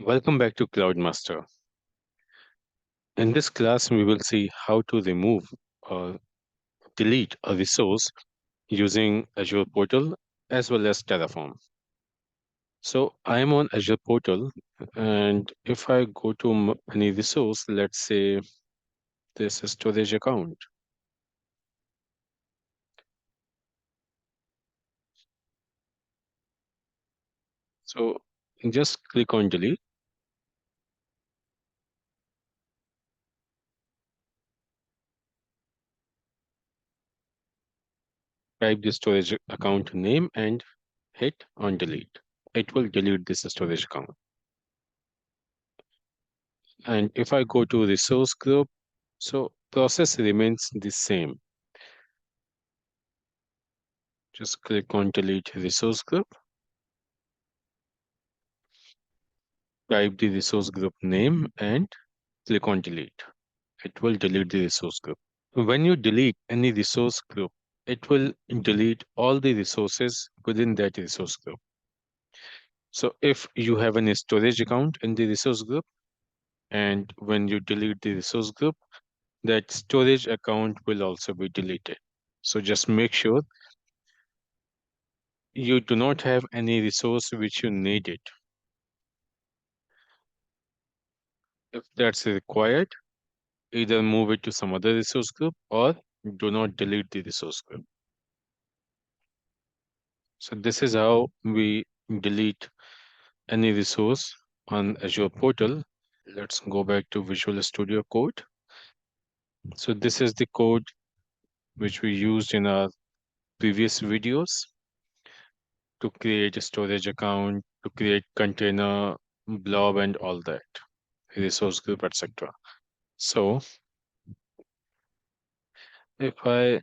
Welcome back to Cloudmaster. In this class, we will see how to remove or delete a resource using Azure Portal as well as Terraform. So I am on Azure Portal, and if I go to any resource, let's say this storage account. So just click on delete. Type the storage account name and hit on delete. It will delete this storage account. And if I go to resource group, so process remains the same. Just click on delete resource group. Type the resource group name and click on delete. It will delete the resource group. When you delete any resource group, it will delete all the resources within that resource group. So if you have an storage account in the resource group, and when you delete the resource group, that storage account will also be deleted. So just make sure you do not have any resource which you need it. If that's required, either move it to some other resource group or do not delete the resource group. So this is how we delete any resource on Azure portal. Let's go back to Visual Studio Code. So this is the code which we used in our previous videos to create a storage account, to create container, blob, and all that, resource group, etc. So if I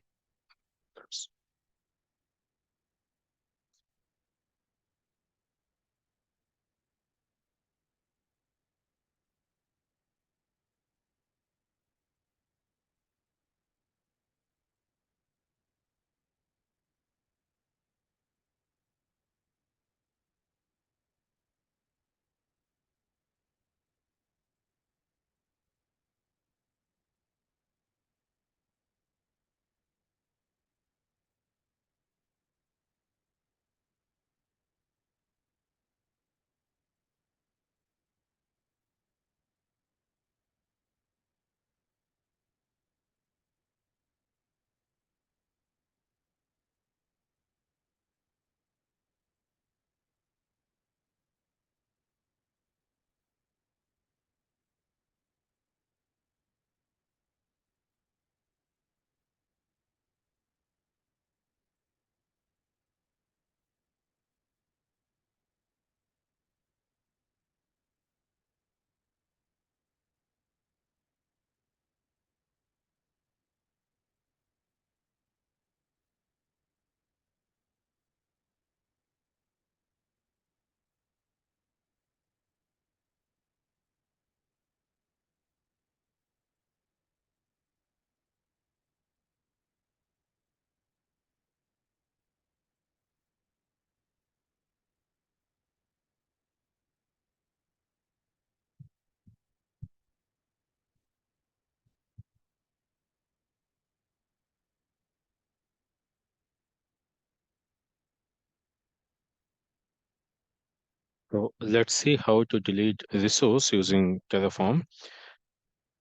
So let's see how to delete resource using Terraform.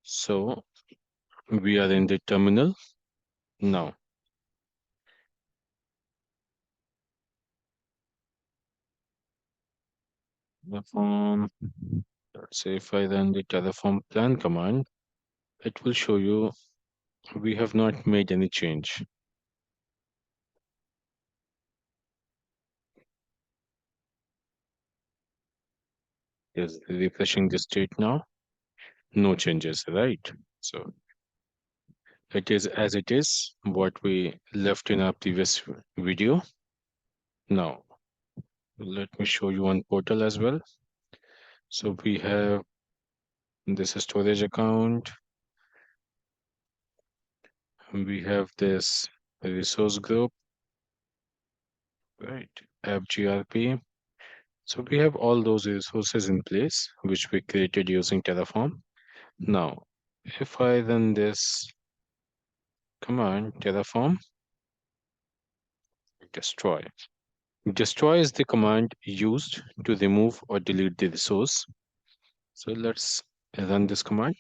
So we are in the terminal now. Terraform. Let's say if I run the Terraform plan command, it will show you we have not made any change. Is refreshing the state now. No changes, right? So it is as it is, what we left in our previous video. Now, let me show you on portal as well. So we have this storage account. We have this resource group, right? FGRP. So we have all those resources in place, which we created using Terraform. Now, if I run this command, Terraform destroy. Destroy is the command used to remove or delete the resource. So let's run this command.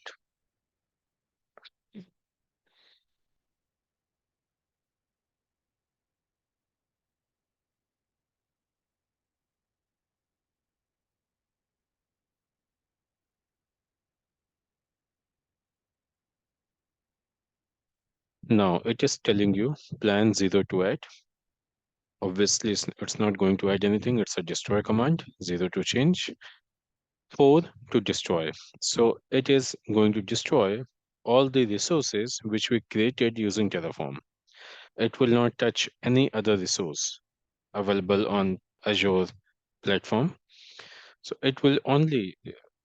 Now it is telling you plan 0 to add. Obviously, it's not going to add anything. It's a destroy command, 0 to change, 4 to destroy. So it is going to destroy all the resources which we created using Terraform. It will not touch any other resource available on Azure platform. So it will only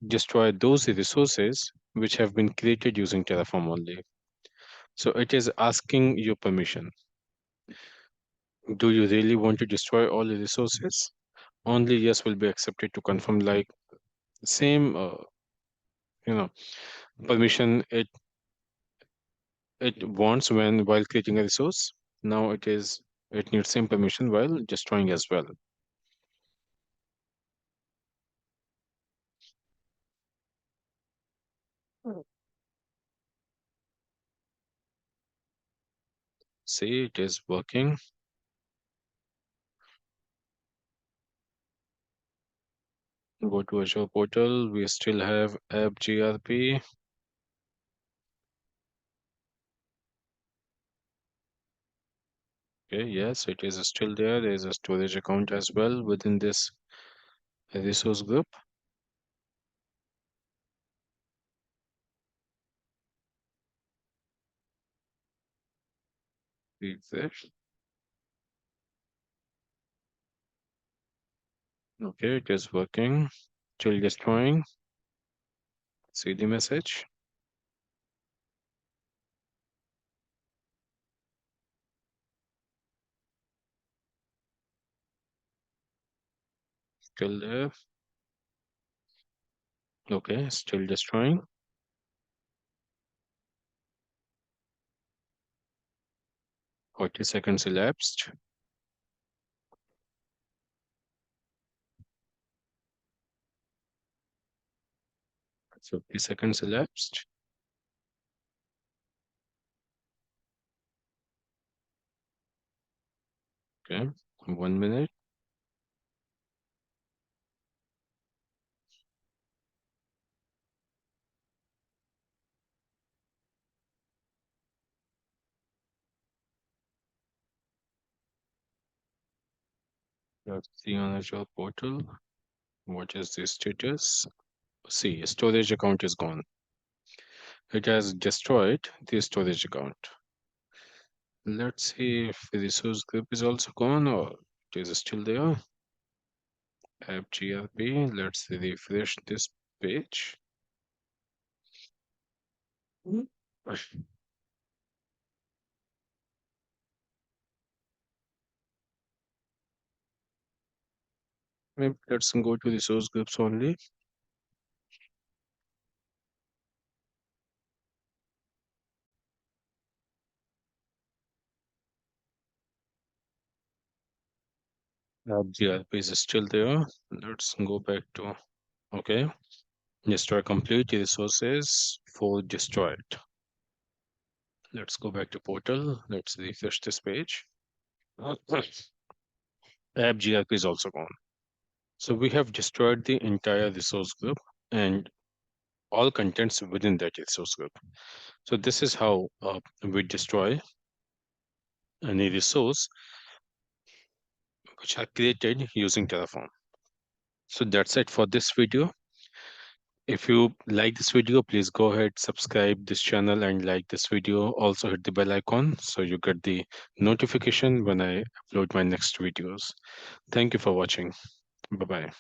destroy those resources which have been created using Terraform only. So it is asking your permission. Do you really want to destroy all the resources? Only yes will be accepted to confirm, like same you know permission it wants when while creating a resource. Now it needs same permission while destroying as well. See, it is working. Go to Azure portal. We still have app grp. Okay, yes, it is still there. There is a storage account as well within this resource group. Refresh. Okay, it is working. Still destroying. See the message. Still there. Okay, still destroying. 40 seconds elapsed. So 50 seconds elapsed. Okay, 1 minute. Let's see on Azure portal. What is the status? See, storage account is gone. It has destroyed the storage account. Let's see if the resource group is also gone or it is still there. App grp. Let's refresh this page. Mm. Maybe let's go to resource groups only. App grp is still there. Let's go back to, okay. Destroy complete resources for destroyed. Let's go back to portal. Let's refresh this page. App grp is also gone. So we have destroyed the entire resource group and all contents within that resource group. So this is how we destroy any resource which are created using Terraform. So that's it for this video. If you like this video, please go ahead, subscribe this channel and like this video. Also hit the bell icon so you get the notification when I upload my next videos. Thank you for watching. Bye-bye.